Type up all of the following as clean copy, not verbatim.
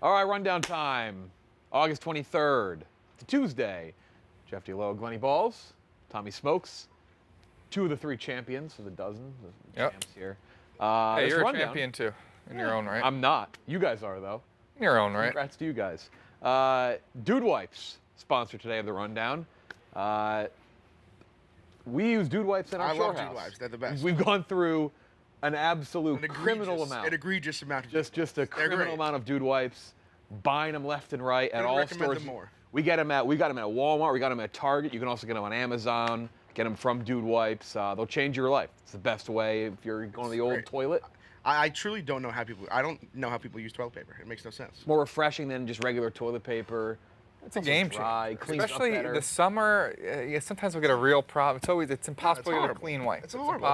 All right, rundown time. August 23rd. It's a Tuesday. Jeff D'Lo, Glenny Balls, Tommy Smokes, 2 of the 3 champions of the dozen, the champs here. Hey, you're rundown. a champion too, in your own right. I'm not. You guys are, though. In your own right. Congrats to you guys. Dude Wipes, sponsor today of the rundown. We use Dude Wipes in our shore house. I love Dude Wipes. They're the best. We've gone through an absolute criminal amount. An egregious amount. Just a criminal amount of Dude Wipes, buying them left and right at all stores. Them more. We got them at Walmart. We got them at Target. You can also get them on Amazon. Get them from Dude Wipes. They'll change your life. It's the best way if you're going to the old toilet. I truly don't know how people. I don't know how people use toilet paper. It makes no sense. It's more refreshing than just regular toilet paper. It's a game changer. Especially the summer, sometimes we'll get a real problem. It's impossible to get a clean wipe. It's horrible.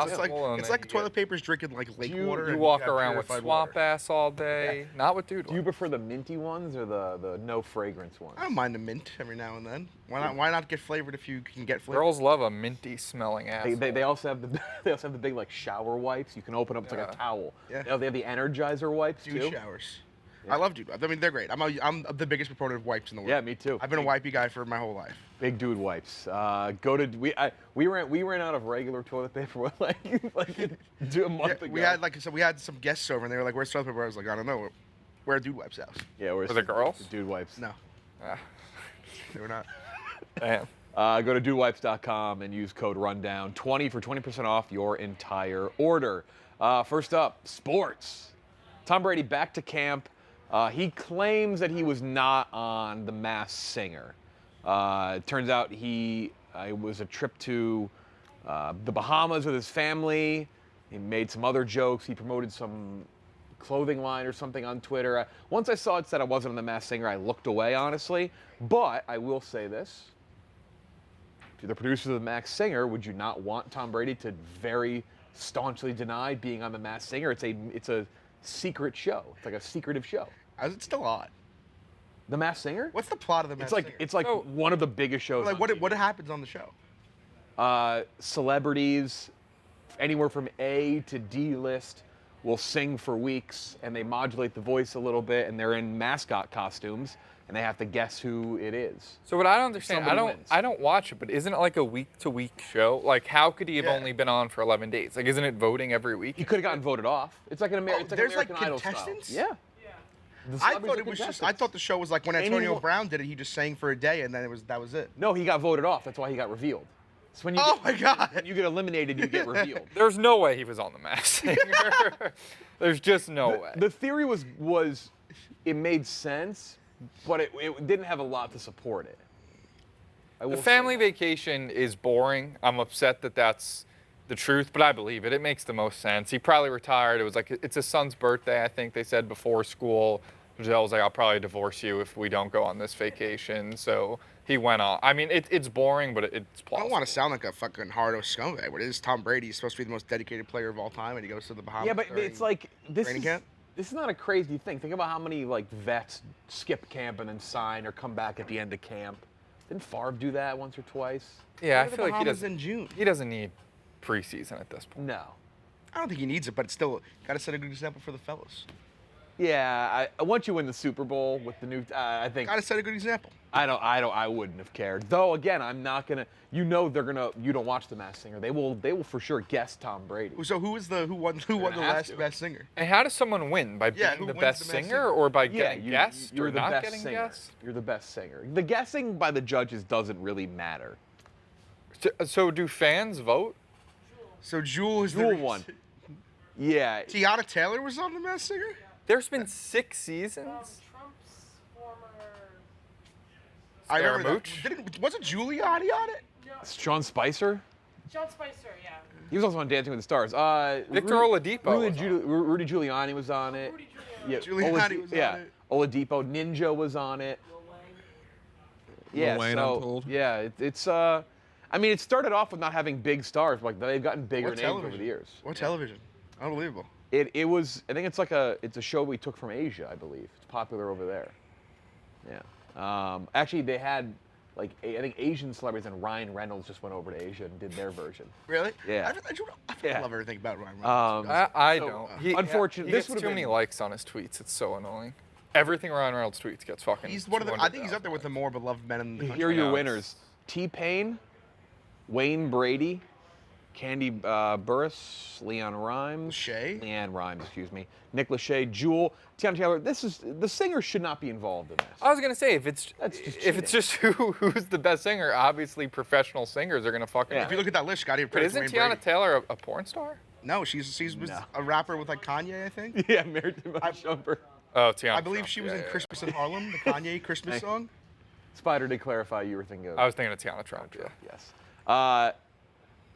It's like toilet paper's drinking like lake water. You walk around with swamp ass all day. Yeah. Not with Dude Wipes. Do you prefer the minty ones or the no fragrance ones? I don't mind the mint every now and then. Why not get flavored if you can get flavored? Girls love a minty smelling ass. They also have the big like shower wipes. You can open up, it's like a towel. Yeah. They have the Energizer wipes too. Dude showers. Yeah. I love Dude Wipes. I mean, they're great. I'm the biggest proponent of wipes in the world. Yeah, me too. I've been a wipey guy for my whole life. Big Dude Wipes. We ran out of regular toilet paper like a month ago. We had some guests over and they were like, "Where's toilet paper?" I was like, "I don't know. We're at Dude Wipes' house." Yeah, where's the girls? Dude Wipes. No, they were not. Damn. Go to dudewipes.com and use code RUNDOWN 20% off your entire order. First up, sports. Tom Brady back to camp. He claims that he was not on The Masked Singer. It turns out it was a trip to the Bahamas with his family. He made some other jokes. He promoted some clothing line or something on Twitter. Once I saw it said I wasn't on The Masked Singer, I looked away, honestly. But I will say this. To the producers of The Masked Singer, would you not want Tom Brady to very staunchly deny being on The Masked Singer? It's a secret show. It's like a secretive show. It's still odd. The Masked Singer? What's the plot of The Masked Singer? It's like one of the biggest shows. Like what happens on the show? Celebrities, anywhere from A to D list, will sing for weeks, and they modulate the voice a little bit, and they're in mascot costumes, and they have to guess who it is. So what I don't understand, I don't watch it, but isn't it like a week-to-week show? Like, how could he have only been on for 11 days? Like, isn't it voting every week? He could have gotten voted off. It's like an American Idol style. Contestants? Yeah. I thought the show was like when Antonio Brown did it. He just sang for a day, and then that was it. No, he got voted off. That's why he got revealed. So when my God! When you get eliminated, you get revealed. There's no way he was on The Masked Singer. There's just no way. The theory was it made sense, but it didn't have a lot to support it. The family vacation is boring. I'm upset that that's the truth, but I believe it. It makes the most sense. He probably retired. It was like, it's his son's birthday, I think they said, before school. Giselle was like, I'll probably divorce you if we don't go on this vacation. So he went on. I mean, it's boring, but it's plausible. I don't want to sound like a fucking hardo scumbag, but it is Tom Brady. He's supposed to be the most dedicated player of all time, and he goes to the Bahamas. Yeah, but it's like, this is not a crazy thing. Think about how many vets skip camp and then sign or come back at the end of camp. Didn't Favre do that once or twice? Yeah, I feel like in June. He doesn't need preseason at this point. No. I don't think he needs it, but it's still got to set a good example for the fellas. Yeah, once you win the Super Bowl with the new, I think. Got to set a good example. I wouldn't have cared. Though again, I'm not gonna. You don't watch The Masked Singer. They will for sure guess Tom Brady. So who won the last Best Singer? And how does someone win? By being the best singer or by getting guessed or not getting guessed? You're the best singer. The guessing by the judges doesn't really matter. So do fans vote? So Jewel won. Yeah. Tiana Taylor was on The Masked Singer? There's been 6 seasons. Trump's former. I remember that. Wasn't Giuliani on it? No. Sean Spicer? Sean Spicer, yeah. He was also on Dancing with the Stars. Victor Oladipo. Rudy Giuliani was on it. Giuliani was on it. Oladipo. Ninja was on it. Yeah, Lil Wayne, I'm told. Yeah, it's I mean, it started off with not having big stars, but like they've gotten bigger names over the years. What television? Unbelievable. It was. I think it's a show we took from Asia, I believe. It's popular over there. Yeah. Actually, they had I think Asian celebrities, and Ryan Reynolds just went over to Asia and did their version. Really? Yeah. I love everything about Ryan Reynolds. I don't. Unfortunately, he gets too many likes on his tweets. It's so annoying. Everything Ryan Reynolds tweets gets fucking. He's one of the. I think he's up there with the more beloved men in the country. Here are your now. winners: T-Pain, Wayne Brady, Candy Burris, Leanne Rhymes, excuse me, Nick Lachey, Jewel, Tiana Taylor. The singer should not be involved in this. I was gonna say if it's just who's the best singer, obviously professional singers are gonna fucking. If you look at that list, Scotty, but isn't Tiana Taylor a porn star? No, she's a rapper with like Kanye, I think. Yeah, married to my Shumper. Oh, Tiana. I believe she was in Christmas in Harlem, the Kanye Christmas song. Spider did clarify you were thinking of. I was thinking of Tiana Trump. Yeah. Yes.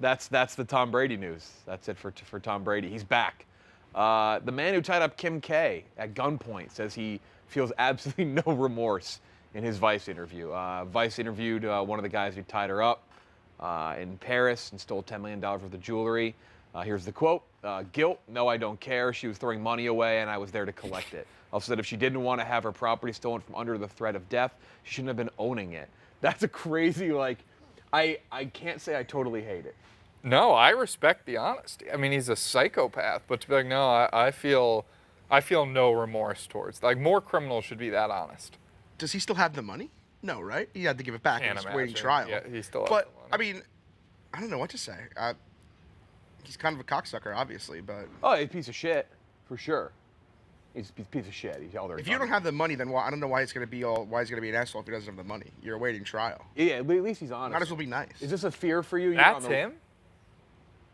That's the Tom Brady news. That's it for Tom Brady. He's back. The man who tied up Kim K at gunpoint says he feels absolutely no remorse in his Vice interview. Vice interviewed one of the guys who tied her up in Paris and stole $10 million worth of jewelry. Here's the quote. Guilt, no, I don't care. She was throwing money away and I was there to collect it. Also said if she didn't want to have her property stolen from under the threat of death, she shouldn't have been owning it. That's a crazy, I can't say I totally hate it. No, I respect the honesty. I mean, he's a psychopath, but to be like, no, I feel no remorse towards. Like, more criminals should be that honest. Does he still have the money? No, right? He had to give it back. He's waiting trial. Yeah, he still has But the money. I mean, I don't know what to say. He's kind of a cocksucker, obviously, but. Oh, he's a piece of shit, for sure. He's a piece of shit. He's all there. If you don't have the money, then I don't know why he's gonna be an asshole if he doesn't have the money. You're awaiting trial. Yeah, at least he's honest. Might as well be nice. Is this a fear for you? That's him?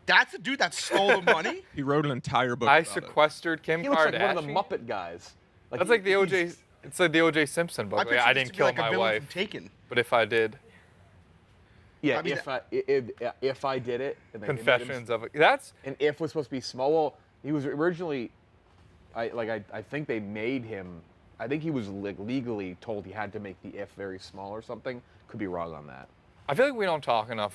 That's the dude that stole the money? He wrote an entire book. I sequestered Kim He looks Kardashian. like one of the Muppet guys. That's like the OJ. It's like the OJ Simpson book. Like, I didn't kill my wife. Taken. But if I did. Yeah, I mean, if I did it. And Confessions of it. That's. And if was supposed to be small. Well, he was originally. I think they made him. I think he was legally told he had to make the if very small or something. Could be wrong on that. I feel like we don't talk enough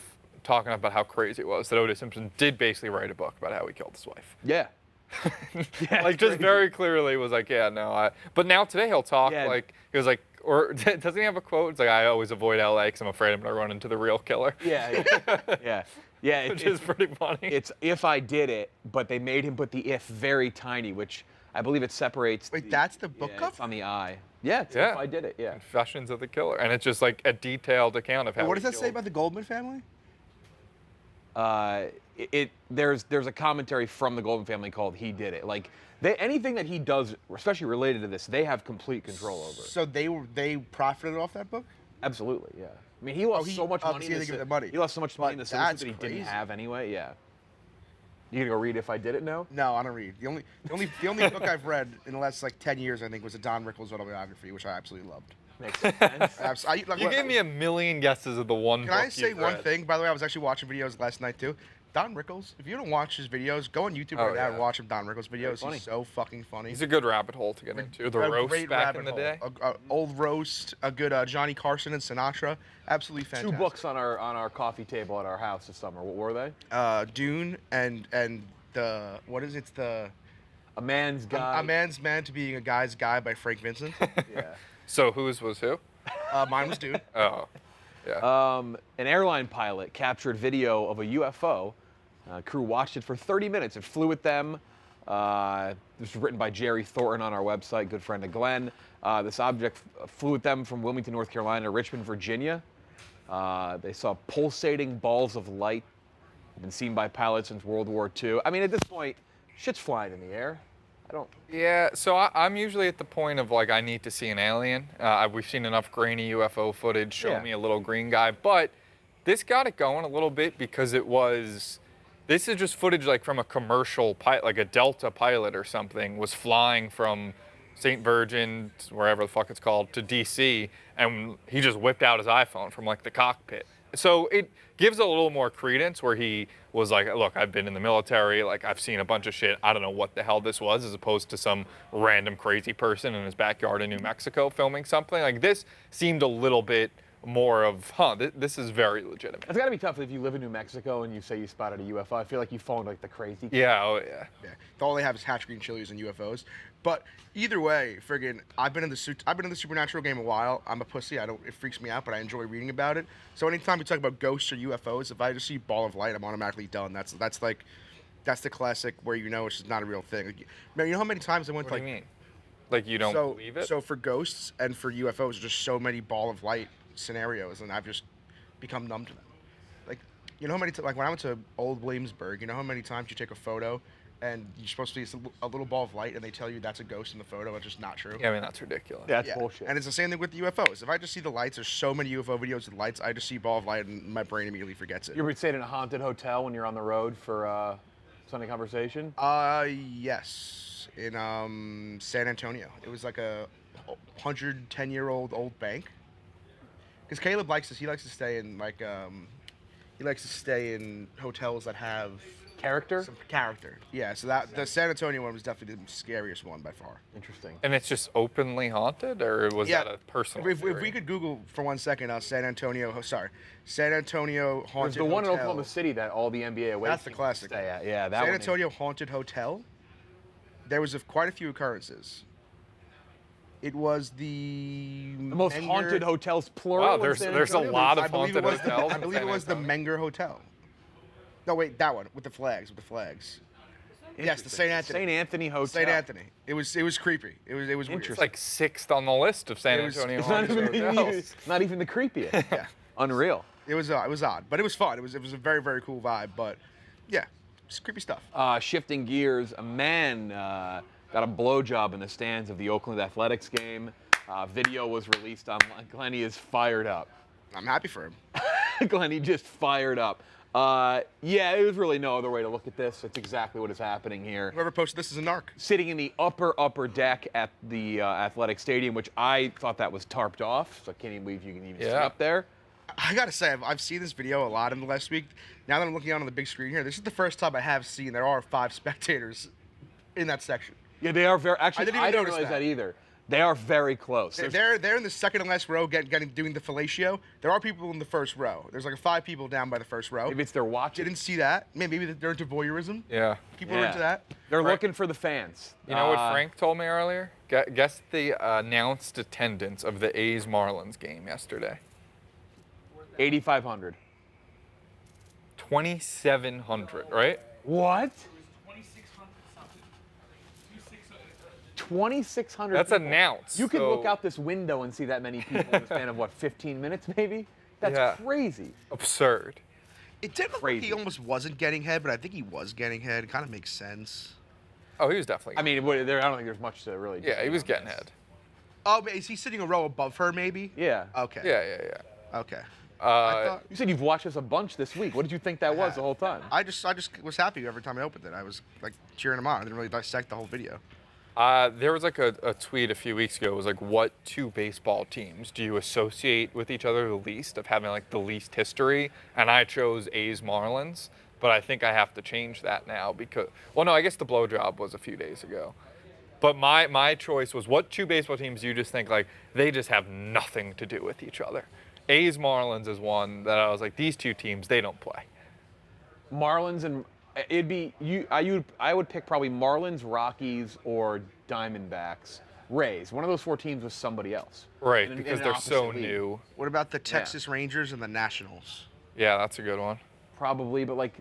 about how crazy it was that O.J. Simpson did basically write a book about how he killed his wife. Yeah. Like, just very clearly was like, yeah, no. But now today he'll talk like, he was like, or doesn't he have a quote? It's like, I always avoid LA because I'm afraid I'm going to run into the real killer. Yeah. Yeah. Which is pretty funny. It's if I did it, but they made him put the if very tiny, which I believe it separates. Wait, that's the book cover? It's on the eye. Yeah, it's if I did it, yeah. Confessions of the Killer. And it's just like a detailed account of how What does that say about the Goldman family? There's a commentary from the Goldman family called "He Did It." Like anything that he does, especially related to this, they have complete control over. So they profited off that book? Absolutely, yeah. I mean, he lost so much money. He lost so much money in the Simpsons that he didn't have anyway. Yeah. You gonna go read If I Did It now? No, I don't read. The only book I've read in the last 10 years, I think, was a Don Rickles autobiography, which I absolutely loved. Makes sense. You gave me a million guesses of the one book. Can I say you've one read. thing? By the way, I was actually watching videos last night too. Don Rickles, if you don't watch his videos, go on YouTube right now and watch him Don Rickles videos. He's so fucking funny. He's a good rabbit hole to get into. The roast back in the day. Old roast, a good Johnny Carson and Sinatra. Absolutely fantastic. 2 books on our coffee table at our house this summer. What were they? Dune and the what is it? It's the A Man's Guide. A Man's Man to Being a Guy's Guy by Frank Vincent. Yeah. So whose was who? Mine was Dune. Oh. Yeah. An airline pilot captured video of a UFO. Crew watched it for 30 minutes. It flew with them. This was written by Jerry Thornton on our website, good friend of Glenn. This object flew with them from Wilmington, North Carolina to Richmond, Virginia. They saw pulsating balls of light. Been seen by pilots since World War II. I mean, at this point, shit's flying in the air. Yeah, so I'm usually at the point of like I need to see an alien. We've seen enough grainy UFO footage. Show me a little green guy. But this got it going a little bit because this is just footage like from a commercial pilot, like a Delta pilot or something was flying from St. Virgin, wherever the fuck it's called, to DC, and he just whipped out his iPhone from like the cockpit. So it gives a little more credence where he was like, look, I've been in the military, like I've seen a bunch of shit, I don't know what the hell this was, as opposed to some random crazy person in his backyard in New Mexico filming something. Like this seemed a little bit more of, this is very legitimate. It's gotta be tough if you live in New Mexico and you say you spotted a UFO. I feel like you fall into like the crazy. Yeah, oh yeah. All they have is hatch green chilies and UFOs. But either way, friggin', I've been in the supernatural game a while. I'm a pussy. It freaks me out, but I enjoy reading about it. So anytime we talk about ghosts or UFOs, if I just see ball of light, I'm automatically done. That's the classic where it's just not a real thing. Like, man, you know how many times I went What do you mean? Like you don't so, believe it? So for ghosts and for UFOs, there's just so many ball of light scenarios, and I've just become numb to them. Like, you know how many like when I went to Old Williamsburg, you know how many times you take a photo and you're supposed to see a little ball of light, and they tell you that's a ghost in the photo. It's just not true. Yeah, I mean that's ridiculous. That's bullshit. And it's the same thing with the UFOs. If I just see the lights, there's so many UFO videos with lights, I just see ball of light, and my brain immediately forgets it. You ever stayed in a haunted hotel when you're on the road for Sunday Conversation? Yes, in San Antonio. It was like a 110-year-old old bank. Because Caleb likes this. He likes to stay in hotels that have Character? some character. Yeah. So the San Antonio one was definitely the scariest one by far. Interesting. And it's just openly haunted, or was that a personal If we theory? could Google for 1 second, San Antonio There's haunted the one in hotel. Oklahoma City that all the NBA away That's the teams classic. stay at. Yeah, that San one. Antonio haunted hotel. There was quite a few occurrences. It was the most Menger- haunted hotels plural. Wow, in there's San a Antonio? lot of I believe haunted it was hotels. I in believe it San was the Antonio. Menger Hotel. No, wait, that one with the flags. Yes, the St. Anthony. St. Anthony Hotel. St. Anthony. It was creepy. It was weird. It's like 6th on the list of San It was- Antonio It's not haunted even, hotels. not even the creepiest. Yeah. Unreal. It was odd, but it was fun. It was a very, very cool vibe. But yeah, just creepy stuff. Shifting gears, a man got a blowjob in the stands of the Oakland Athletics game. Video was released online. Glenny is fired up. I'm happy for him. Glenny just fired up. Yeah, there's really no other way to look at this. It's exactly what is happening here. Whoever posted this is a narc. Sitting in the upper deck at the athletic stadium, which I thought that was tarped off, so I can't even believe you can even see up there. I gotta say, I've seen this video a lot in the last week. Now that I'm looking out on the big screen here, this is the first time I have seen there are 5 spectators in that section. Yeah, they are very. Actually, didn't I even didn't notice realize that. that either. They are very close. They're in the second to last row, doing the fellatio. There are people in the first row. There's like 5 people down by the first row. Maybe it's their watching. Didn't see that. Maybe they're into voyeurism. Yeah. People are into that. They're looking for the fans. You know what Frank told me earlier? Guess the announced attendance of the A's Marlins game yesterday. 8,500. 2,700, right? What? 2,600. That's people. announced. You can so look out this window and see that many people in the span of what, 15 minutes maybe? That's crazy. Absurd. It did look like he almost wasn't getting head, but I think he was getting head. It kind of makes sense. Oh, he was definitely. I mean, I don't think there's much to really. yeah, he was on getting this. head. Oh, but is he sitting a row above her, maybe? Yeah. Okay. Yeah. Okay. You said you've watched this a bunch this week. What did you think that was the whole time? I just was happy every time I opened it. I was like cheering him on. I didn't really dissect the whole video. There was like a tweet a few weeks ago. It was like, what 2 baseball teams do you associate with each other the least, of having like the least history? And I chose A's Marlins, but I think I have to change that now because, well, no, I guess the blowjob was a few days ago. But my choice was, what 2 baseball teams do you just think like they just have nothing to do with each other? A's Marlins is one that I was like, these 2 teams, they don't play. Marlins and it'd be I would pick probably Marlins, Rockies, or Diamondbacks. Rays. One of those 4 teams was somebody else. Right, In because an they're so opposite league. new. What about the Texas Rangers and the Nationals? Yeah, that's a good one. Probably, but like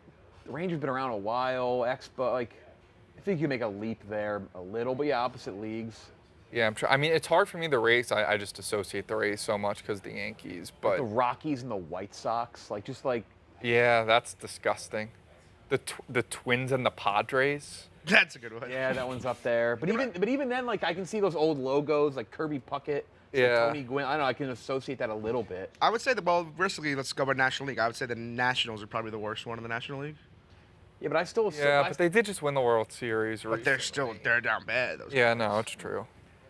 the Rangers been around a while. Expo, like I think you make a leap there a little, but yeah, opposite leagues. Yeah, I'm sure. I mean, it's hard for me, the Rays. I just associate the Rays so much because the Yankees. But The Rockies and the White Sox, yeah, that's disgusting. The Twins and the Padres. That's a good one. yeah, that one's up there. But even then, like I can see those old logos like Kirby Puckett, Yeah. Tony Gwynn. I don't know. I can associate that a little bit. I would say realistically, let's go by National League. I would say the Nationals are probably the worst one in the National League. Yeah, but I still. Yeah, but they did just win the World Series. But they're down bad. Those Yeah, guys. no, it's true.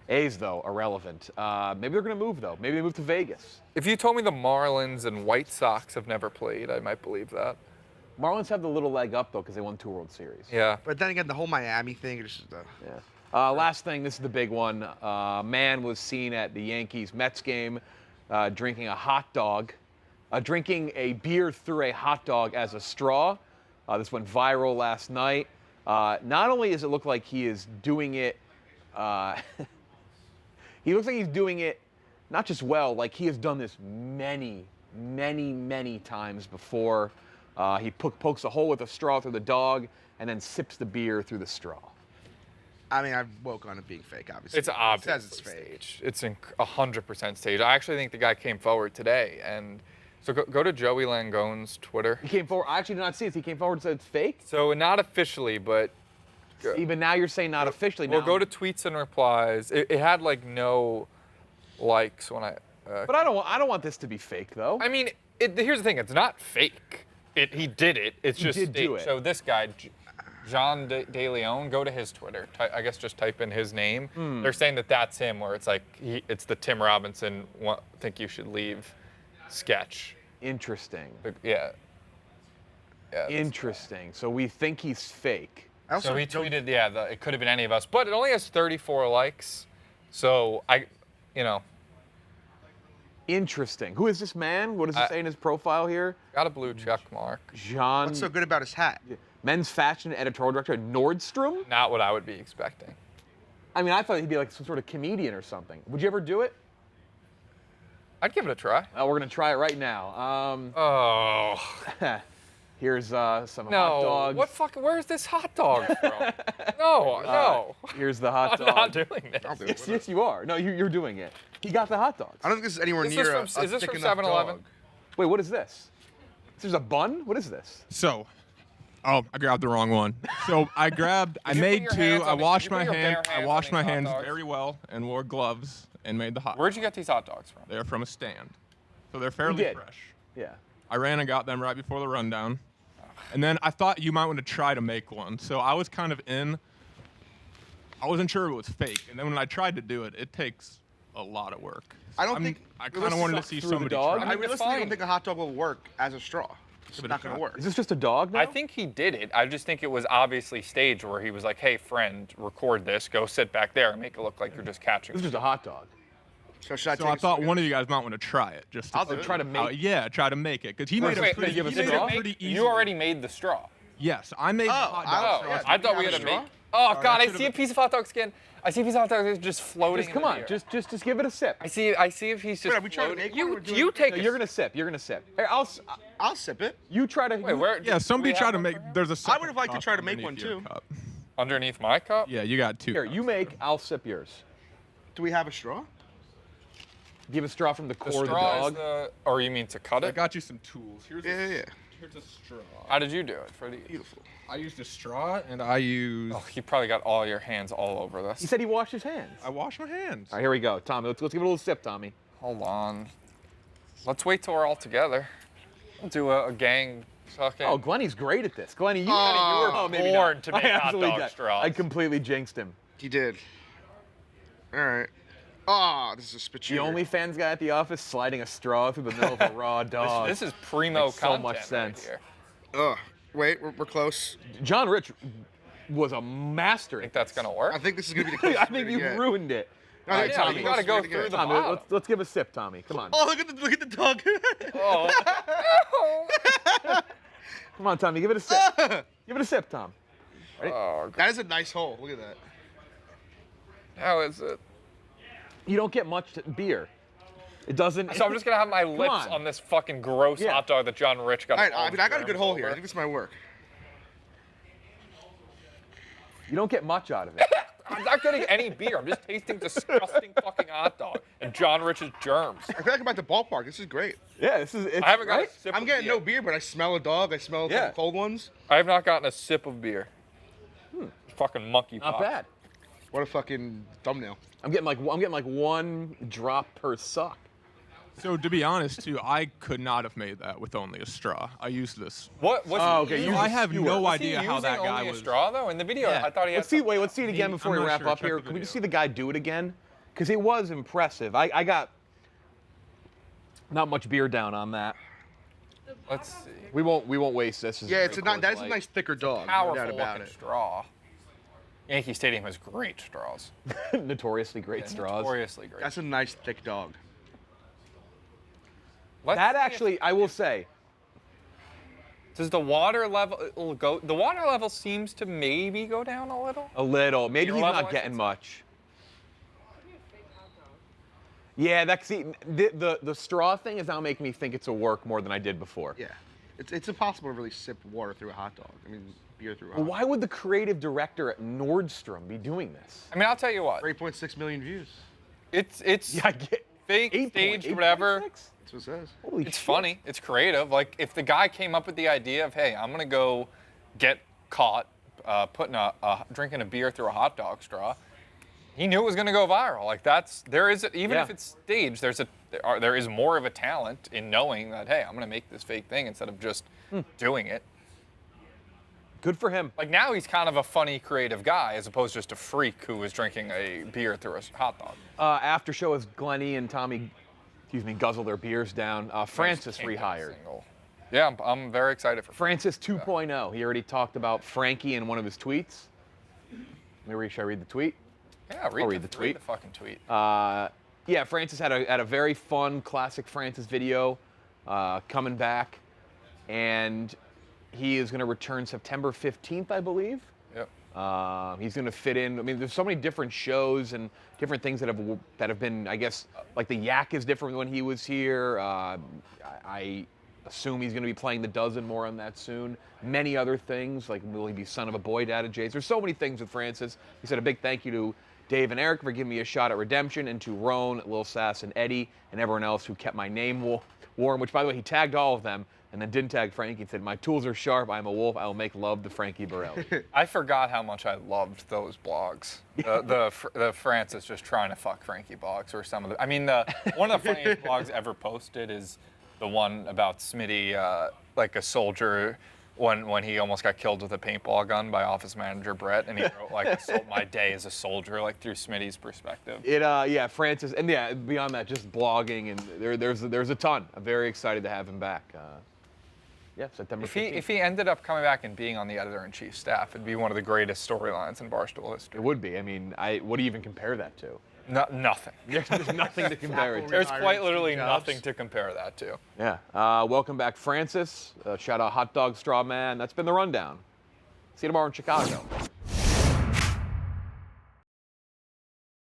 A's though irrelevant. Maybe they're gonna move though. Maybe they move to Vegas. If you told me the Marlins and White Sox have never played, I might believe that. Marlins have the little leg up though because they won 2 World Series. Yeah. But then again, the whole Miami thing is just. Yeah. Last thing, this is the big one. Man was seen at the Yankees-Mets game drinking a hot dog, drinking a beer through a hot dog as a straw. This went viral last night. Not only does it look like he is doing it, he looks like he's doing it not just well, like he has done this many times before. He pokes a hole with a straw through the dog and then sips the beer through the straw. I mean, I woke on it being fake, obviously. It's obviously It says it's fake. staged. It's 100% staged. I actually think the guy came forward today, and so go to Joey Langone's Twitter. He came forward. I actually did not see it. He came forward and said it's fake. So not officially, but Even now you're saying not officially. well, now. go to tweets and replies. It had like no likes when I. But I don't want this to be fake though. I mean, here's the thing. It's not fake. He did it. It's just did do staged. it. So this guy, Jean De Leon, go to his Twitter. I guess just type in his name. They're saying that that's him, where it's like it's the Tim Robinson think you should leave sketch. Interesting. Yeah. Interesting. So we think he's fake. So he tweeted, it could have been any of us, but it only has 34 likes. So Interesting. Who is this man? What does it say in his profile here? got a blue check mark. Jean. What's so good about his hat? Men's fashion editorial director at Nordstrom? Not what I would be expecting. I mean, I thought he'd be like some sort of comedian or something. Would you ever do it? I'd give it a try. We're going to try it right now. Oh. Here's some hot No. dogs. Where's this hot dog from? No. Here's the hot I'm dog. not doing this. I'll do it. Yes, you are. No, you're doing it. He got the hot dogs. I don't think this is anywhere Is near this a from thick 7-Eleven? enough dog. Wait, what is this? There's a bun? What is this? So, I grabbed the wrong one. So I Did you put made your two. hands I on the- washed did you my put your hand. bare I hands washed on my these hot hands dogs? very well and wore gloves and made the hot. Where'd you get these hot dogs from? They're from a stand, so they're fairly did. fresh. Yeah. I ran and got them right before the rundown, and then I thought you might want to try to make one. So I was kind of in. I wasn't sure it was fake, and then when I tried to do it, it takes a lot of work. I don't think- I kind of wanted to see through the somebody dog? try. I it. realistically fine. don't think a hot dog will work as a straw. It's Give it a not going to shot. work. Is this just a dog now? I think he did it. I just think it was obviously staged where he was like, hey, friend, record this. Go sit back there and make it look like you're just catching. This is just a hot dog. So should I So take I a thought swig one of of you guys might want to try it. Just to I'll do it. Try to make. try to make it because he Wait, made wait, a pretty. give us He a made straw? it pretty easy. You already made the straw. Yes, I made the hot dog. Oh, yeah, I thought do we you had have to a make. straw? Oh Sorry, God, I I should've- see a piece of hot dog skin. I see a piece of hot dog just floating. Just come in the on. air. Just give it a sip. I see if he's just. Wait, are we trying to floating. make one or we're doing You it? take. No, you're gonna sip. You're gonna sip. Here, I'll sip it. You try to. Wait, where? Yeah, do somebody we try have to one make. for him? There's a. I separate would've liked to cup try to make underneath one, your too. cup. Underneath my cup. Yeah, you got two. Here, cups. you make. I'll sip yours. Do we have a straw? Give a straw from the The core of the straw is dog. the. Or you mean to cut I it? got you some tools. Here's Yeah. Here's a straw. How did you do it, Freddie? Beautiful. I used a straw and I used. Oh, he probably got all your hands all over He this. said he washed his hands. I washed my hands. All right, here we go, Tommy. Let's give it a little sip, Tommy. Hold on. Let's wait till we're all together. We'll do a gang fucking. Oh, Glenny's great at this. Glenny, you Oh, were maybe born not. to make I hot absolutely dog did. straws. I completely jinxed him. He did. All right. Oh, this is a spit The OnlyFans guy at the office sliding a straw through the middle of a raw dog. This is primo Makes so content much right sense. here. Ugh. Wait, we're close. John Rich was a master. Think that's gonna work? I think this is gonna be the closest I we're think gonna you've get. ruined it. I All think right, yeah, Tommy. you gotta go Tommy, through the Tommy, bottom. let's give a sip, Tommy. Come on. Oh, look at the dog. Oh. Come on, Tommy. Give it a sip. Give it a sip, Tom. Oh, That is a nice hole. Look at that. how is it? You don't get much beer. It doesn't. So I'm just gonna have my lips on. on this fucking gross Yeah. hot dog that John Rich got. All right, all I mean, I got a germs good hole here. I over. think this might work. You don't get much out of it. I'm not getting any beer. I'm just tasting disgusting fucking hot dog and John Rich's germs. I feel like I'm at the ballpark. This is great. Yeah, this is. It's, I haven't got right? a sip. I'm of getting beer. no beer, but I smell a dog. I smell a couple Yeah. cold ones. I have not gotten a sip of beer. Fucking monkey Not pox. bad. What a fucking thumbnail. I'm getting like one drop per suck. So to be honest, too, I could not have made that with only a straw. I used this. What was Oh, he okay, using? you I have skewer. no Was he idea how using that guy only was. a straw though? In the video, Yeah. I thought he had. Let's see. Wait, let's see it again I'm before we not wrap sure. up Check here. the Can we just see video. the guy do it again? Because it was impressive. I got not much beer down on that. Let's see. We won't waste this. This is Yeah, it's very that is a Coors nice thicker dog. No Powerful doubt about looking it. straw. Yankee Stadium has great straws. Light. Notoriously great straws. Notoriously great. That's a nice thick dog. Let's That see if- actually, I will say, Does the water level it'll go? The water level seems to maybe go down a little. a little. Maybe Beer he's level, not I getting should say. much. Yeah, that's the straw thing is now making me think it's a work more than I did before. Yeah. It's impossible to really sip water through a hot dog. I mean, beer through a Well, hot why would the creative director at Nordstrom be doing this? I mean, I'll tell you what. 3.6 million views. It's Yeah, I get fake, 8 staged, 8.6? whatever. That's what it says. Holy It's shit. funny. It's creative. Like, if the guy came up with the idea of, hey, I'm gonna go get caught putting drinking a beer through a hot dog straw, he knew it was gonna go viral. Like, even if it's staged, there is more of a talent in knowing that, hey, I'm gonna make this fake thing instead of just doing it. Good for him. Like, now he's kind of a funny, creative guy as opposed to just a freak who was drinking a beer through a hot dog. After show as Glenny and Tommy, guzzle their beers down. Francis Can't get a rehired. single. Yeah, I'm very excited for Francis 2.0. He already talked about Frankie in one of his tweets. Should I read the tweet? Yeah, I'll read the tweet. Read the fucking tweet. Yeah, Francis had a very fun classic Francis video coming back, and he is going to return September 15th, I believe. Yep. He's going to fit in. I mean, there's so many different shows and different things that have been, I guess, like the Yak is different when he was here. I assume he's going to be playing the dozen more on that soon. Many other things, like will he be son of a boy dad at Jays? There's so many things with Francis. He said a big thank you to Dave and Eric for giving me a shot at redemption, and to Roan, Lil Sass, and Eddie, and everyone else who kept my name warm, which, by the way, he tagged all of them and then didn't tag Frankie and said, my tools are sharp, I'm a wolf, I will make love to Frankie Burrell. I forgot how much I loved those blogs. The Francis just trying to fuck Frankie blogs were some of the. I mean, one of the funniest blogs ever posted is the one about Smitty, like a soldier when he almost got killed with a paintball gun by office manager Brett, and he wrote like my day as a soldier, like through Smitty's perspective. Yeah, Francis, and yeah, beyond that, just blogging, and there's a ton. I'm very excited to have him back. Yeah, September 15th. If he ended up coming back and being on the editor-in-chief staff, it'd be one of the greatest storylines in Barstool history. It would be. I mean, what do you even compare that to? Nothing. There's nothing to compare it to. There's quite literally jobs. nothing to compare that to. Yeah. Welcome back, Francis. Shout out Hot Dog Straw Man. That's been the rundown. See you tomorrow in Chicago.